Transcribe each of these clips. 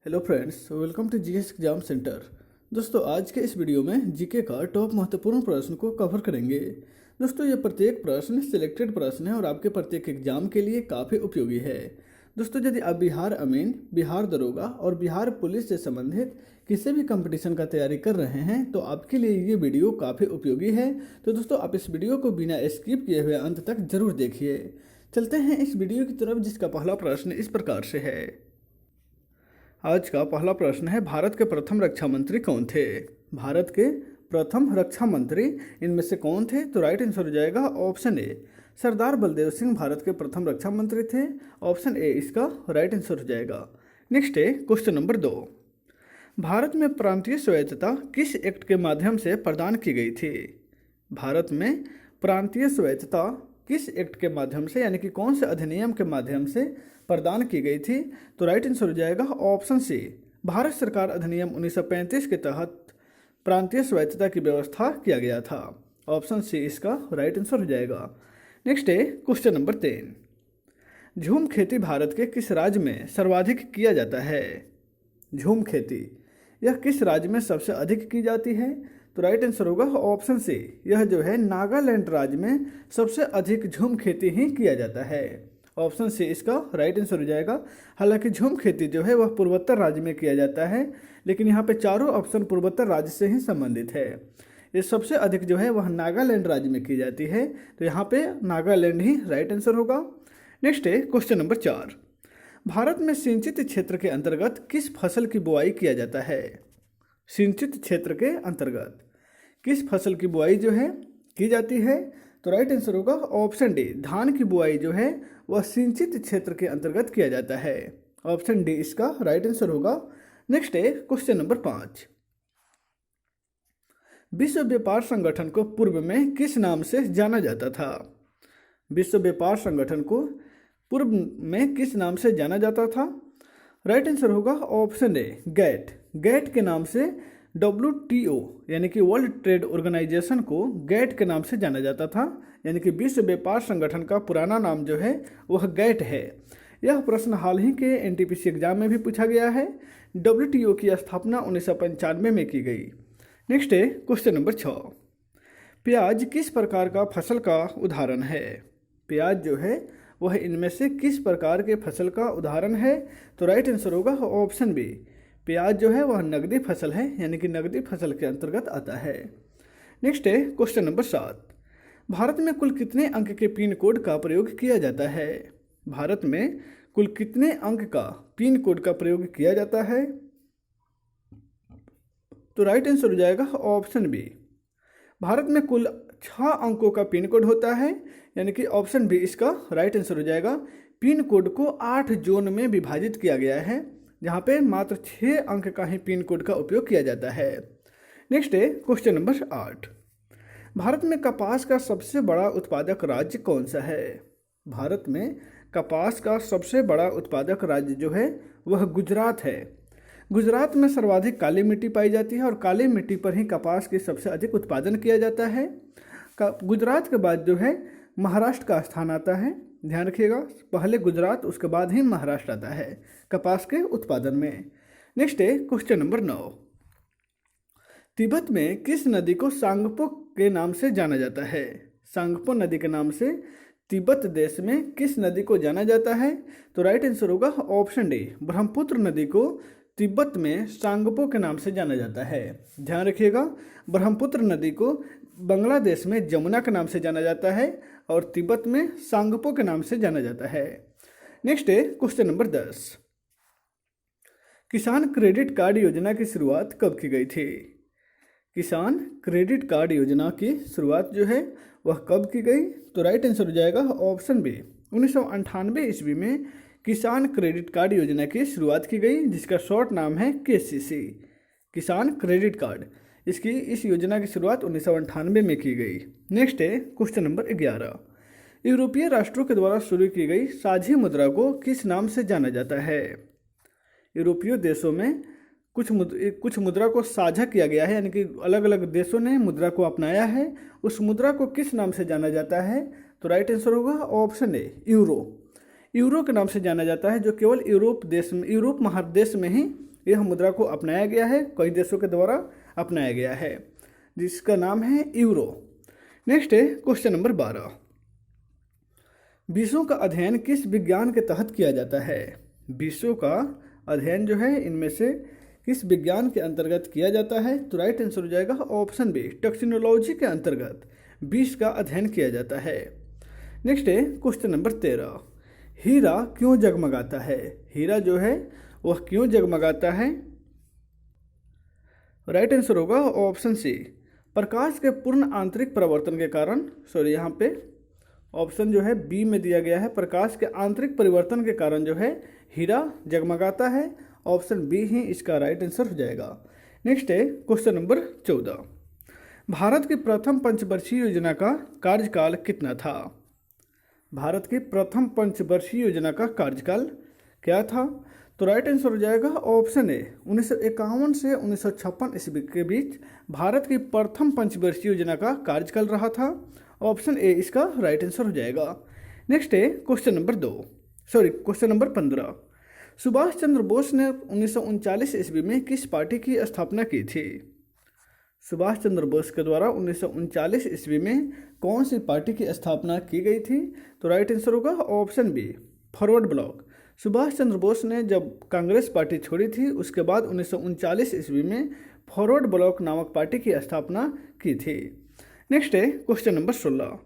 Hello friends, welcome to GS exam centre. दोस्तों, आज के इस वीडियो में जीके का टॉप महत्वपूर्ण प्रश्न को कवर करेंगे। दोस्तों, ये प्रत्येक प्रश्न सिलेक्टेड प्रश्न है और आपके प्रत्येक एग्जाम के लिए काफ़ी उपयोगी है। दोस्तों, यदि आप बिहार अमीन, बिहार दरोगा और बिहार पुलिस से संबंधित किसी भी कंपटीशन का तैयारी कर रहे हैं तो आपके लिए ये वीडियो काफ़ी उपयोगी है। तो दोस्तों, आप इस वीडियो को बिना स्किप किए हुए अंत तक जरूर देखिए। चलते हैं इस वीडियो की तरफ, जिसका पहला प्रश्न इस प्रकार से है। आज का पहला प्रश्न है, भारत के प्रथम रक्षा मंत्री कौन थे? भारत के प्रथम रक्षा मंत्री इनमें से कौन थे? तो राइट आंसर हो जाएगा ऑप्शन ए, सरदार बलदेव सिंह भारत के प्रथम रक्षा मंत्री थे। ऑप्शन ए इसका राइट आंसर हो जाएगा। नेक्स्ट है क्वेश्चन नंबर 2। भारत में प्रांतीय स्वायत्तता किस एक्ट के माध्यम से प्रदान की गई थी? भारत में प्रांतीय स्वायत्तता किस एक्ट के माध्यम से, यानी कि कौन से अधिनियम के माध्यम से प्रदान की गई थी? तो राइट आंसर हो जाएगा ऑप्शन सी, भारत सरकार अधिनियम 1935 के तहत प्रांतीय स्वायत्तता की व्यवस्था किया गया था। ऑप्शन सी इसका राइट आंसर हो जाएगा। नेक्स्ट है क्वेश्चन नंबर 3। झूम खेती भारत के किस राज्य में सर्वाधिक किया जाता है? झूम खेती यह किस राज्य में सबसे अधिक की जाती है? तो राइट आंसर होगा ऑप्शन सी, यह जो है नागालैंड राज्य में सबसे अधिक झूम खेती ही किया जाता है। ऑप्शन सी इसका राइट आंसर हो जाएगा। हालांकि झूम खेती जो है वह पूर्वोत्तर राज्य में किया जाता है, लेकिन यहाँ पे चारों ऑप्शन पूर्वोत्तर राज्य से ही संबंधित है। ये सबसे अधिक जो है वह नागालैंड राज्य में की जाती है, तो यहाँ पे नागालैंड ही राइट आंसर होगा। नेक्स्ट है क्वेश्चन नंबर 4। भारत में सिंचित क्षेत्र के अंतर्गत किस फसल की बुआई किया जाता है? सिंचित क्षेत्र के अंतर्गत किस फसल की बुआई जो है की जाती है? तो राइट आंसर होगा ऑप्शन डी, धान की बुआई जो है वह सिंचित क्षेत्र के अंतर्गत किया जाता है। ऑप्शन डी इसका राइट आंसर होगा। नेक्स्ट है क्वेश्चन नंबर 5। विश्व व्यापार संगठन को पूर्व में किस नाम से जाना जाता था? विश्व व्यापार संगठन को पूर्व में किस नाम से जाना जाता था? राइट आंसर होगा ऑप्शन ए, गैट। गैट के नाम से WTO यानी कि वर्ल्ड ट्रेड ऑर्गेनाइजेशन को गैट के नाम से जाना जाता था, यानी कि विश्व व्यापार संगठन का पुराना नाम जो है वह गैट है। यह प्रश्न हाल ही के NTPC एग्जाम में भी पूछा गया है। WTO की स्थापना 1995 में की गई। नेक्स्ट है क्वेश्चन नंबर 6। प्याज किस प्रकार का फसल का उदाहरण है? प्याज जो है वह इनमें से किस प्रकार के फसल का उदाहरण है? तो राइट आंसर होगा ऑप्शन बी, प्याज जो है वह नकदी फसल है, यानी कि नकदी फसल के अंतर्गत आता है। नेक्स्ट है क्वेश्चन नंबर 7। भारत में कुल कितने अंक के पिन कोड का प्रयोग किया जाता है? भारत में कुल कितने अंक का पिन कोड का प्रयोग किया जाता है? तो राइट आंसर हो जाएगा ऑप्शन बी, भारत में कुल 6 अंकों का पिन कोड होता है, यानी कि ऑप्शन बी इसका राइट आंसर हो जाएगा। पिन कोड को 8 जोन में विभाजित किया गया है, जहाँ पे मात्र 6 अंक का ही पिन कोड का उपयोग किया जाता है। नेक्स्ट है क्वेश्चन नंबर 8। भारत में कपास का सबसे बड़ा उत्पादक राज्य कौन सा है? भारत में कपास का सबसे बड़ा उत्पादक राज्य जो है वह गुजरात है। गुजरात में सर्वाधिक काली मिट्टी पाई जाती है और काली मिट्टी पर ही कपास की सबसे अधिक उत्पादन किया जाता है। गुजरात के बाद जो है महाराष्ट्र का स्थान आता है। ध्यान रखिएगा, पहले गुजरात उसके बाद ही महाराष्ट्र आता है कपास के उत्पादन में। नेक्स्ट है क्वेश्चन नंबर 9। तिब्बत में किस नदी को सांगपो के नाम से जाना जाता है? सांगपो नदी के नाम से तिब्बत देश में किस नदी को जाना जाता है? तो राइट आंसर होगा ऑप्शन डी, ब्रह्मपुत्र नदी को तिब्बत में सांगपो के नाम से जाना जाता है। ध्यान रखिएगा, ब्रह्मपुत्र नदी को बांग्लादेश में जमुना के नाम से जाना जाता है और तिब्बत में सांगपो के नाम से जाना जाता है। नेक्स्ट है क्वेश्चन नंबर 10। किसान क्रेडिट कार्ड योजना की शुरुआत कब की गई थी? किसान क्रेडिट कार्ड योजना की शुरुआत जो है वह कब की गई? तो राइट आंसर हो जाएगा ऑप्शन बी, 1998 ईस्वी में किसान क्रेडिट कार्ड योजना की शुरुआत की गई, जिसका शॉर्ट नाम है KCC, किसान क्रेडिट कार्ड। इस योजना की शुरुआत 1998 में की गई। नेक्स्ट है क्वेश्चन नंबर 11। यूरोपीय राष्ट्रों के द्वारा शुरू की गई साझी मुद्रा को किस नाम से जाना जाता है? यूरोपीय देशों में कुछ मुद्रा को साझा किया गया है, यानी कि अलग अलग देशों ने मुद्रा को अपनाया है। उस मुद्रा को किस नाम से जाना जाता है? तो राइट आंसर होगा ऑप्शन ए, यूरो। यूरो के नाम से जाना जाता है, जो केवल यूरोप महादेश में ही यह मुद्रा को अपनाया गया है, कई देशों के द्वारा अपनाया गया है, जिसका नाम है यूरो। नेक्स्ट है क्वेश्चन नंबर 12। विषयों का अध्ययन किस विज्ञान के तहत किया जाता है? विषयों का अध्ययन जो है इनमें से किस विज्ञान के अंतर्गत किया जाता है? तो राइट आंसर हो जाएगा ऑप्शन बी, टेक्नोलॉजी के अंतर्गत विष का अध्ययन किया जाता है। नेक्स्ट है क्वेश्चन नंबर 13। हीरा क्यों जगमगाता है? हीरा जो है वह क्यों जगमगाता है? राइट आंसर होगा ऑप्शन सी, प्रकाश के पूर्ण आंतरिक परिवर्तन के कारण। सॉरी, यहाँ पे ऑप्शन जो है बी में दिया गया है, प्रकाश के आंतरिक परिवर्तन के कारण जो है हीरा जगमगाता है। ऑप्शन बी ही इसका राइट आंसर हो जाएगा। नेक्स्ट है क्वेश्चन नंबर 14। भारत की प्रथम पंचवर्षीय योजना का कार्यकाल कितना था? भारत की प्रथम पंचवर्षीय योजना का कार्यकाल क्या था? तो राइट आंसर हो जाएगा ऑप्शन ए, 1951 से 1956 ईस्वी के बीच भारत की प्रथम पंचवर्षीय योजना का कार्यकाल रहा था। ऑप्शन ए इसका राइट आंसर हो जाएगा। नेक्स्ट है क्वेश्चन नंबर 15। सुभाष चंद्र बोस ने 1939 ईस्वी में किस पार्टी की स्थापना की थी? सुभाष चंद्र बोस के द्वारा 1939 ईस्वी में कौन सी पार्टी की स्थापना की गई थी? तो राइट आंसर होगा option B, forward block. Subhash Chandra Bose ने जब कांग्रेस पार्टी छोड़ी थी उसके बाद 1939 ईस्वी में फॉरवर्ड ब्लॉक नामक पार्टी की स्थापना की थी। नेक्स्ट है क्वेश्चन नंबर 16।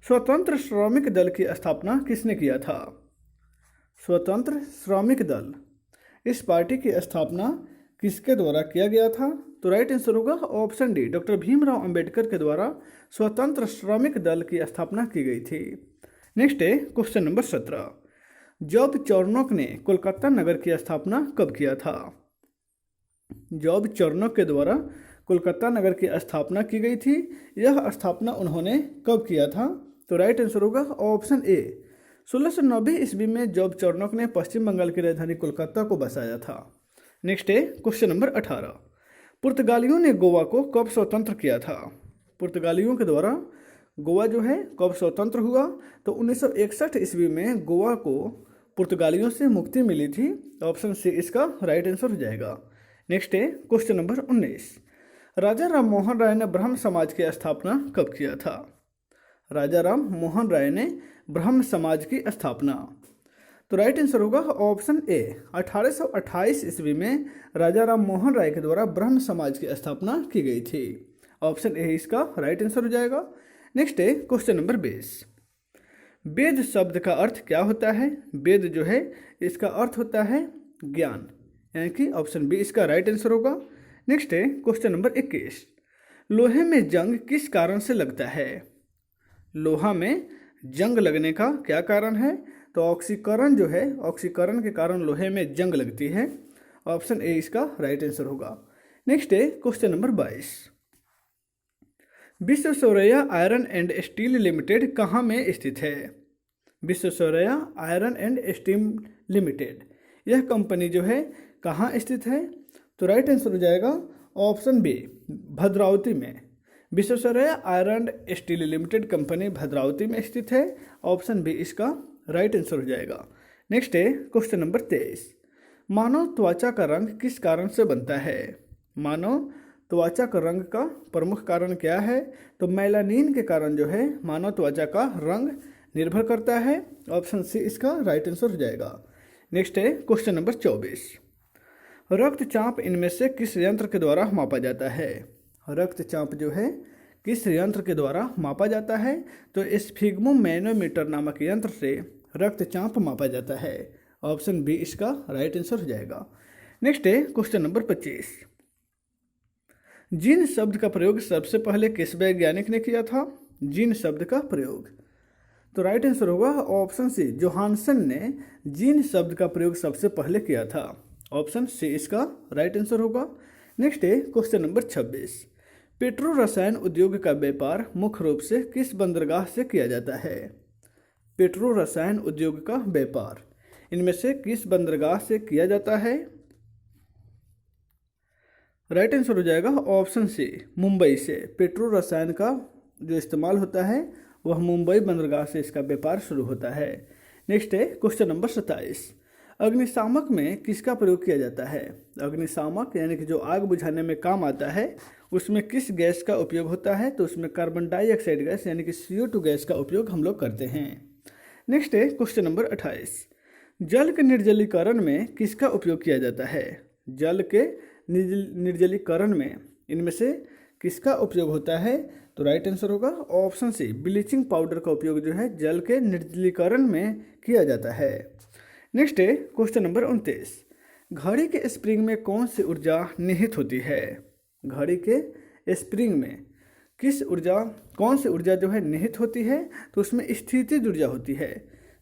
स्वतंत्र श्रमिक दल की स्थापना किसने किया था? स्वतंत्र श्रमिक दल, इस पार्टी की स्थापना किसके द्वारा किया गया था? तो राइट आंसर होगा option D, doctor Bhimrao Ambedkar के द्वारा स्वतंत्र श्रमिक दल की स्थापना की गई थी। नेक्स्ट है क्वेश्चन नंबर 17। जॉब चार्नोक ने कोलकाता नगर की स्थापना कब किया था? जॉब चार्नोक के द्वारा कोलकाता नगर की स्थापना की गई थी। यह स्थापना उन्होंने कब किया था? तो राइट आंसर होगा ऑप्शन ए, 1690 ईस्वी में जॉब चार्नोक ने पश्चिम बंगाल की राजधानी कोलकाता को बसाया था। नेक्स्ट है क्वेश्चन नंबर 18। पुर्तगालियों ने गोवा को कब स्वतंत्र किया था? पुर्तगालियों के द्वारा गोवा जो है कब स्वतंत्र हुआ? तो 1961 ईस्वी में गोवा को पुर्तगालियों से मुक्ति मिली थी। ऑप्शन सी इसका राइट आंसर हो जाएगा। नेक्स्ट है क्वेश्चन नंबर 19। राजा राम मोहन राय ने ब्रह्म समाज की स्थापना कब किया था? राजा राम मोहन राय ने ब्रह्म समाज की स्थापना, तो राइट आंसर होगा ऑप्शन ए, 1828 ईस्वी में राजा राम मोहन राय के द्वारा ब्रह्म समाज की स्थापना की गई थी। ऑप्शन ए इसका राइट आंसर हो जाएगा। नेक्स्ट है क्वेश्चन नंबर 20। वेद शब्द का अर्थ क्या होता है? वेद जो है इसका अर्थ होता है ज्ञान, यानी कि ऑप्शन बी इसका राइट आंसर होगा। नेक्स्ट है क्वेश्चन नंबर 21। लोहे में जंग किस कारण से लगता है? लोहा में जंग लगने का क्या कारण है? तो ऑक्सीकरण जो है, ऑक्सीकरण के कारण लोहे में जंग लगती है। ऑप्शन ए इसका राइट आंसर होगा। नेक्स्ट है question number 22। Visvesvaraya iron and steel limited कहाँ में स्थित है? Visvesvaraya iron and steel limited, यह कंपनी जो है कहाँ स्थित है? तो राइट आंसर हो जाएगा ऑप्शन बी, भद्रावती में। Visvesvaraya iron and steel limited company Bhadravati में स्थित है। ऑप्शन बी इसका राइट आंसर हो जाएगा। नेक्स्ट है क्वेश्चन नंबर 23। मानव त्वचा का रंग किस कारण से बनता है? मानव त्वचा का रंग का प्रमुख कारण क्या है? तो मेलानिन के कारण जो है मानव त्वचा का रंग निर्भर करता है। ऑप्शन सी इसका राइट आंसर हो जाएगा। नेक्स्ट है क्वेश्चन नंबर 24। रक्तचाप इनमें से किस यंत्र के द्वारा मापा जाता है? रक्तचाप जो है किस यंत्र के द्वारा मापा जाता है? तो स्फिग्मोमैनोमीटर नामक यंत्र से रक्तचाप मापा जाता है। ऑप्शन बी इसका राइट आंसर हो जाएगा। नेक्स्ट है क्वेश्चन नंबर 25। जीन शब्द का प्रयोग सबसे पहले किस वैज्ञानिक ने किया था? जीन शब्द का प्रयोग, तो राइट आंसर होगा ऑप्शन सी, जोहानसन ने जीन शब्द का प्रयोग सबसे पहले किया था। ऑप्शन सी इसका राइट आंसर होगा। नेक्स्ट है क्वेश्चन नंबर 26। पेट्रो रसायन उद्योग का व्यापार मुख्य रूप से किस बंदरगाह से किया जाता है? पेट्रो रसायन उद्योग का व्यापार इनमें से किस बंदरगाह से किया जाता है? राइट आंसर हो जाएगा ऑप्शन सी, मुंबई से। पेट्रो रसायन का जो इस्तेमाल होता है वह मुंबई बंदरगाह से इसका व्यापार शुरू होता है। नेक्स्ट है क्वेश्चन नंबर 27। अग्निशामक में किसका प्रयोग किया जाता है? अग्निशामक यानी कि जो आग बुझाने में काम आता है उसमें किस गैस का उपयोग होता है? तो उसमें कार्बन डाइऑक्साइड गैस यानी कि CO2 गैस का उपयोग हम लोग करते हैं। नेक्स्ट है क्वेश्चन नंबर 28, जल के निर्जलीकरण में किसका उपयोग किया जाता है? जल के निर्जलीकरण में इनमें से किसका उपयोग होता है? तो राइट आंसर होगा ऑप्शन सी, ब्लीचिंग पाउडर का उपयोग जो है जल के निर्जलीकरण में किया जाता है। नेक्स्ट है क्वेश्चन नंबर 29, घड़ी के स्प्रिंग में कौन सी ऊर्जा निहित होती है? घड़ी के स्प्रिंग में कौन सी ऊर्जा जो है निहित होती है? तो उसमें स्थितिज ऊर्जा होती है।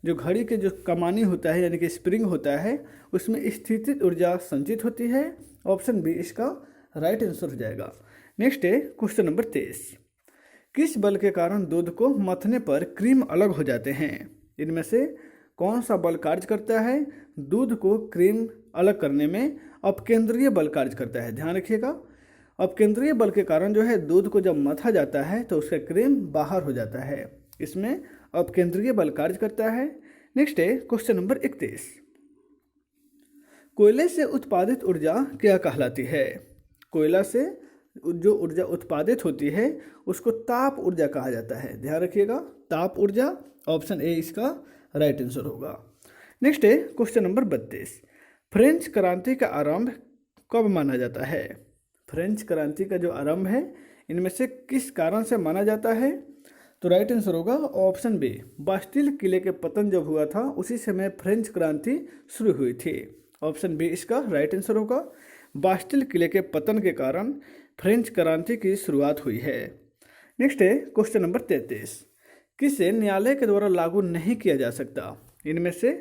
जो घड़ी के जो कमानी होता है यानी कि स्प्रिंग होता है उसमें स्थितिज ऊर्जा संचित होती है। ऑप्शन बी इसका राइट आंसर हो जाएगा। नेक्स्ट है क्वेश्चन नंबर 23, किस बल के कारण दूध को मथने पर क्रीम अलग हो जाते हैं? इनमें से कौन सा बल कार्य करता है? दूध को क्रीम अलग करने में अपकेंद्रीय बल कार्य करता है। ध्यान रखिएगा, अपकेंद्रीय बल के कारण जो है दूध को जब मथा जाता है तो उसका क्रीम बाहर हो जाता है। इसमें अपकेंद्रीय बल कार्य करता है। नेक्स्ट है क्वेश्चन नंबर 31, कोयले से उत्पादित ऊर्जा क्या कहलाती है? कोयला से जो ऊर्जा उत्पादित होती है उसको ताप ऊर्जा कहा जाता है। ध्यान रखिएगा, ताप ऊर्जा। ऑप्शन ए इसका राइट आंसर होगा। नेक्स्ट है क्वेश्चन नंबर 32, फ्रेंच क्रांति का आरंभ कब माना जाता है? फ्रेंच क्रांति का जो आरंभ है इनमें से किस कारण से माना जाता है? तो राइट आंसर होगा ऑप्शन बी, बास्टिल किले के पतन जब हुआ था उसी समय फ्रेंच क्रांति शुरू हुई थी। ऑप्शन बी इसका राइट आंसर होगा, बास्टिल किले के पतन के कारण फ्रेंच क्रांति की शुरुआत हुई है। नेक्स्ट है क्वेश्चन नंबर 33, किसे न्यायालय के द्वारा लागू नहीं किया जा सकता? इनमें से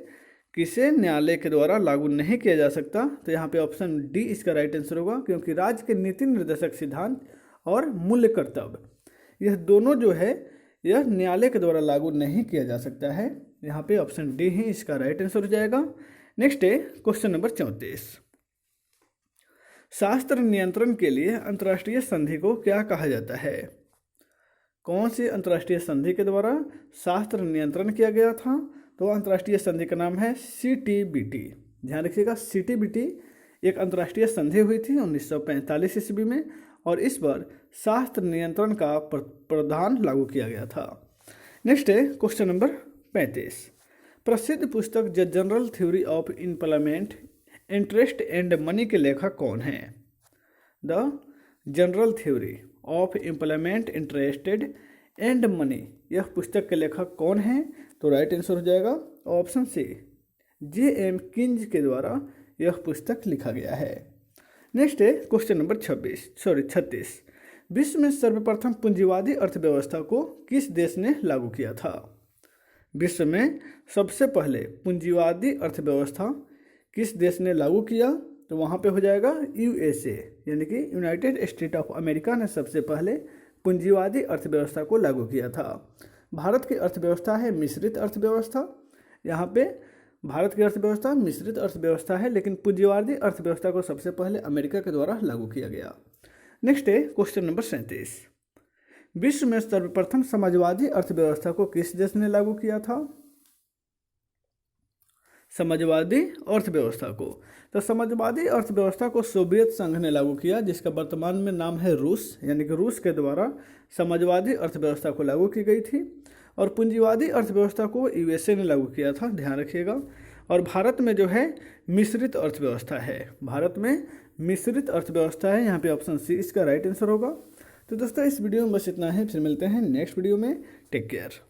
किसे न्यायालय के द्वारा लागू नहीं किया जा सकता? तो यहाँ पे ऑप्शन डी इसका राइट आंसर होगा, क्योंकि राज्य के नीति निर्देशक सिद्धांत और मूल्य कर्तव्य यह दोनों जो है यह न्यायालय के द्वारा लागू नहीं किया जा सकता है। यहाँ पे ऑप्शन डी ही इसका राइट आंसर हो जाएगा। नेक्स्ट है क्वेश्चन नंबर 34, शास्त्र नियंत्रण के लिए अंतर्राष्ट्रीय संधि को क्या कहा जाता है? कौन सी अंतर्राष्ट्रीय संधि के द्वारा शास्त्र नियंत्रण किया गया था? तो अंतर्राष्ट्रीय संधि का नाम है CTBT। ध्यान रखिएगा, CTBT एक अंतर्राष्ट्रीय संधि हुई थी 1945 ईस्वी में और इस पर शास्त्र नियंत्रण का प्रावधान लागू किया गया था। नेक्स्ट है क्वेश्चन नंबर 35, प्रसिद्ध पुस्तक the general theory of employment interest and money के लेखक कौन हैं? The general theory of employment interested and money, यह पुस्तक के लेखक कौन हैं? तो राइट आंसर हो जाएगा ऑप्शन सी, J.M. किंज के द्वारा यह पुस्तक लिखा गया है। नेक्स्ट है क्वेश्चन नंबर 36, विश्व में सर्वप्रथम पूंजीवादी अर्थव्यवस्था को किस देश ने लागू किया था? विश्व में सबसे पहले पूंजीवादी अर्थव्यवस्था किस देश ने लागू किया? तो वहाँ पे हो जाएगा USA यानी कि यूनाइटेड स्टेट ऑफ अमेरिका ने सबसे पहले पूंजीवादी अर्थव्यवस्था को लागू किया था। भारत की अर्थव्यवस्था है मिश्रित अर्थव्यवस्था। यहाँ पे भारत की अर्थव्यवस्था मिश्रित अर्थव्यवस्था है, लेकिन पूंजीवादी अर्थव्यवस्था को सबसे पहले अमेरिका के द्वारा लागू किया गया। नेक्स्ट है क्वेश्चन नंबर 37, विश्व में सर्वप्रथम समाजवादी अर्थव्यवस्था को किस देश ने लागू किया था? समाजवादी अर्थव्यवस्था को, तो समाजवादी अर्थव्यवस्था को सोवियत संघ ने लागू किया, जिसका वर्तमान में नाम है रूस, यानी कि रूस के द्वारा समाजवादी अर्थव्यवस्था को लागू की गई थी। और पूंजीवादी अर्थव्यवस्था को USA ने लागू किया था, ध्यान रखिएगा। और भारत में जो है मिश्रित अर्थव्यवस्था है, भारत में मिश्रित अर्थव्यवस्था है। यहाँ पे ऑप्शन सी इसका राइट आंसर होगा। तो दोस्तों इस वीडियो में बस इतना है, फिर मिलते हैं नेक्स्ट वीडियो में। Take care.